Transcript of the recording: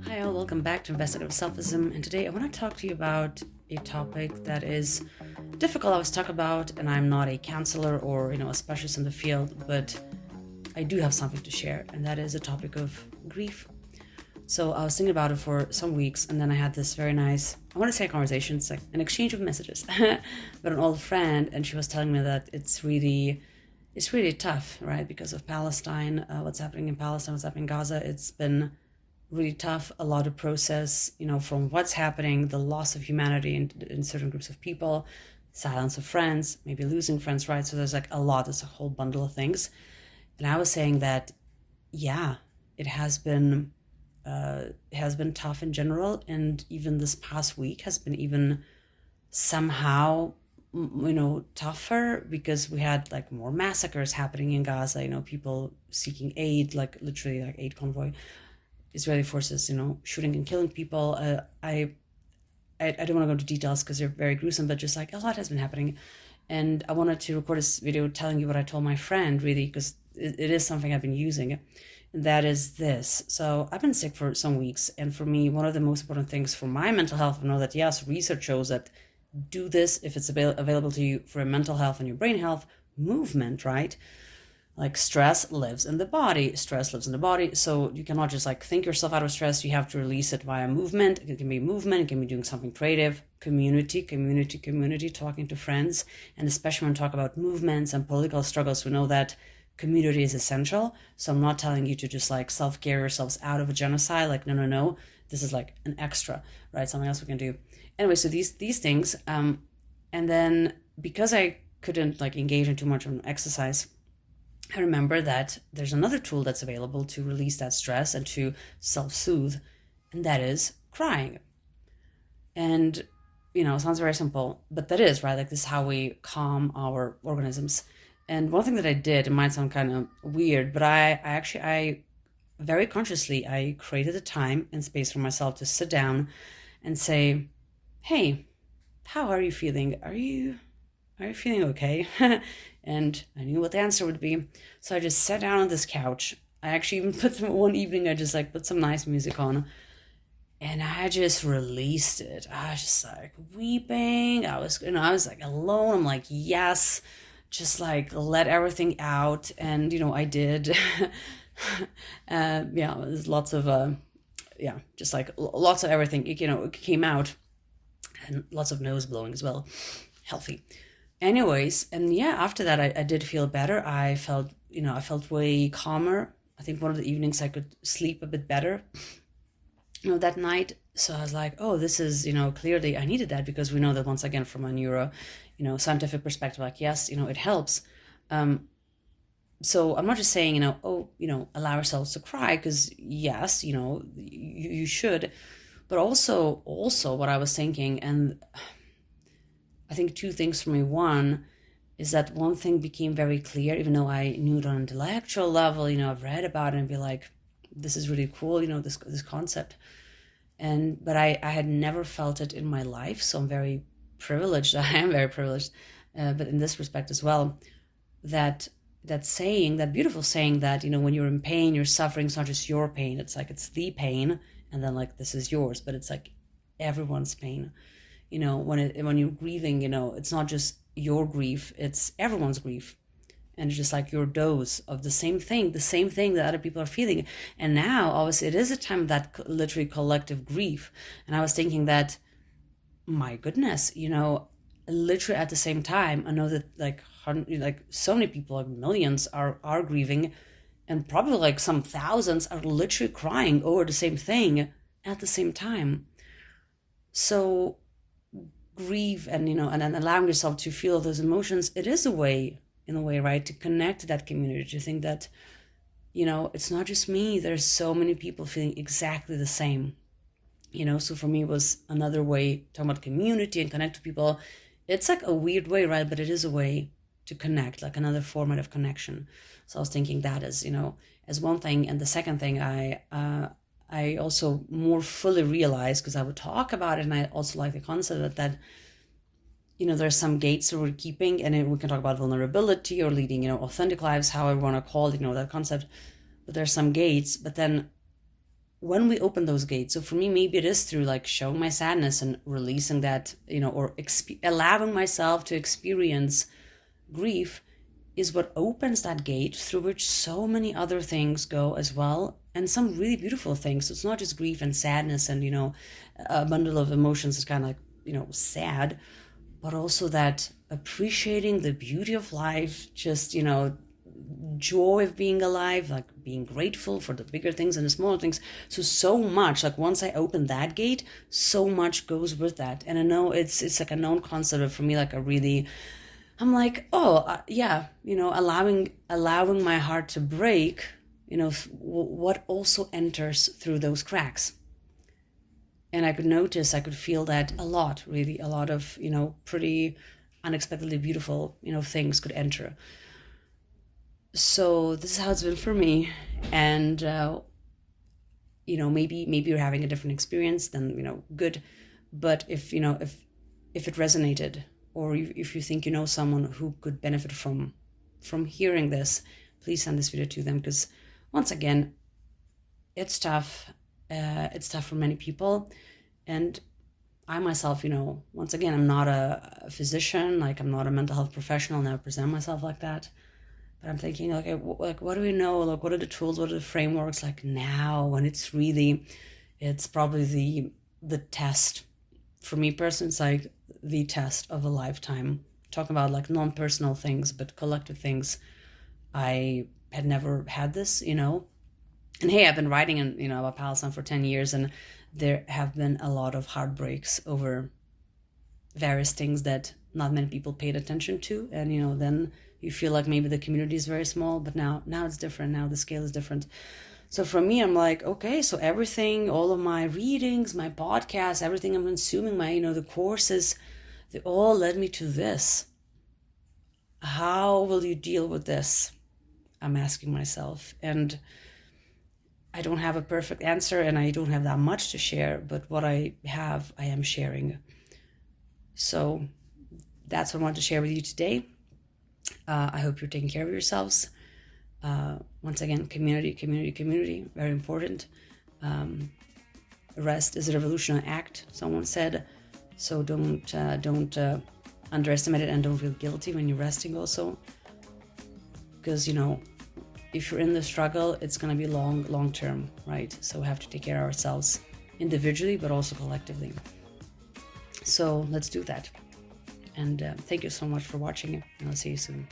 Hi all, welcome back to Investigative Selfism, and today I want to talk to you about a topic that is difficult always talk about, and I'm not a counselor or a specialist in the field, but I do have something to share, and that is a topic of grief. So I was thinking about it for some weeks, and then I had this very nice, I want to say a conversation, it's like an exchange of messages, but an old friend, and she was telling me that it's really tough, right? Because of Palestine, what's happening in Palestine, what's happening in Gaza, it's been really tough, a lot of process, from what's happening, the loss of humanity in certain groups of people, silence of friends, maybe losing friends, right? So there's there's a whole bundle of things. And I was saying that, yeah, it has been tough in general. And even this past week has been even somehow, tougher because we had more massacres happening in Gaza, people seeking aid, literally aid convoy. Israeli forces, shooting and killing people. I don't want to go into details because they're very gruesome, but just a lot has been happening. And I wanted to record this video telling you what I told my friend, really, because it is something I've been using. And that is this. So I've been sick for some weeks. And for me, one of the most important things for my mental health, I know that, yes, research shows that do this if it's available to you for your mental health and your brain health, movement, right? Stress lives in the body. So you cannot just think yourself out of stress. You have to release it via movement. It can be movement. It can be doing something creative. Community, talking to friends. And especially when we talk about movements and political struggles, we know that community is essential. So I'm not telling you to just self-care yourselves out of a genocide. No. This is an extra, right? Something else we can do. Anyway, so these things. And then because I couldn't engage in too much on exercise, I remember that there's another tool that's available to release that stress and to self-soothe, and that is crying. And, it sounds very simple, but that is, right? This is how we calm our organisms. And one thing that I did, it might sound kind of weird, but I very consciously, I created a time and space for myself to sit down and say, hey, how are you feeling? Are you feeling okay? And I knew what the answer would be. So I just sat down on this couch. I actually even one evening, I just put some nice music on and I just released it. I was just weeping. I was alone. I'm yes, just let everything out. And, I did. There's lots of, lots of everything, it came out, and lots of nose blowing as well. Healthy. Anyways, and after that, I did feel better. I felt way calmer. I think one of the evenings I could sleep a bit better, that night. So I was oh, this is, clearly I needed that, because we know that once again, from a neuro, scientific perspective, yes, it helps. So I'm not just saying, allow yourselves to cry, because yes, you should, but also what I was thinking, and I think two things for me. One is that one thing became very clear, even though I knew it on an intellectual level, I've read about it and be this is really cool, this concept. But I had never felt it in my life. So I'm very privileged. I am very privileged, but in this respect as well, that saying, that beautiful saying that, when you're in pain, you're suffering, it's not just your pain. It's it's the pain. And then this is yours, but it's everyone's pain. When you're grieving, it's not just your grief, it's everyone's grief. And it's just your dose of the same thing that other people are feeling. And now, obviously, it is a time of that literally collective grief. And I was thinking that, my goodness, literally at the same time, I know that so many people, millions are grieving, and probably some thousands are literally crying over the same thing at the same time. So grieve and and allowing yourself to feel those emotions, it is a way, in a way, right, to connect to that community, to think that it's not just me, there's so many people feeling exactly the same. So for me, it was another way, talking about community and connect to people. It's a weird way, right, but it is a way to connect, another format of connection. So I was thinking that as one thing. And the second thing, I also more fully realized, because I would talk about it, and I also like the concept that there's some gates that we're keeping, and we can talk about vulnerability or leading, authentic lives, however we want to call it, that concept. But there's some gates, but then when we open those gates, so for me, maybe it is through like showing my sadness and releasing that, or allowing myself to experience grief, is what opens that gate through which so many other things go as well, and some really beautiful things. So it's not just grief and sadness and, a bundle of emotions is kind of like, sad, but also that appreciating the beauty of life, just, joy of being alive, like being grateful for the bigger things and the smaller things. So much, like once I open that gate, so much goes with that. And I know it's like a known concept, but for me, like I'm like, yeah, allowing my heart to break, what also enters through those cracks. And I could feel that a lot, really, a lot of, pretty unexpectedly beautiful, things could enter. So this is how it's been for me. And, maybe you're having a different experience, then, good. But if it resonated, or if you think someone who could benefit from hearing this, please send this video to them, because once again, it's tough. It's tough for many people. And I myself, once again, I'm not a physician, like I'm not a mental health professional, never present myself like that. But I'm thinking, okay, what do we know? Like, what are the tools? What are the frameworks? Like now, when it's probably the test. For me personally, it's like the test of a lifetime. Talking about like non-personal things, but collective things. I had never had this, And hey, I've been writing about Palestine for 10 years, and there have been a lot of heartbreaks over various things that not many people paid attention to. And, then you feel like maybe the community is very small, but now it's different. Now the scale is different. So for me, I'm like, okay, so everything, all of my readings, my podcasts, everything I'm consuming, the courses, they all led me to this. How will you deal with this? I'm asking myself. And I don't have a perfect answer, and I don't have that much to share, but what I have, I am sharing. So that's what I want to share with you today. I hope you're taking care of yourselves. Once again, community, very important. Rest is a revolutionary act, someone said. So don't underestimate it, and don't feel guilty when you're resting also. Because, if you're in the struggle, it's going to be long term, right? So we have to take care of ourselves individually, but also collectively. So let's do that. And thank you so much for watching, and I'll see you soon.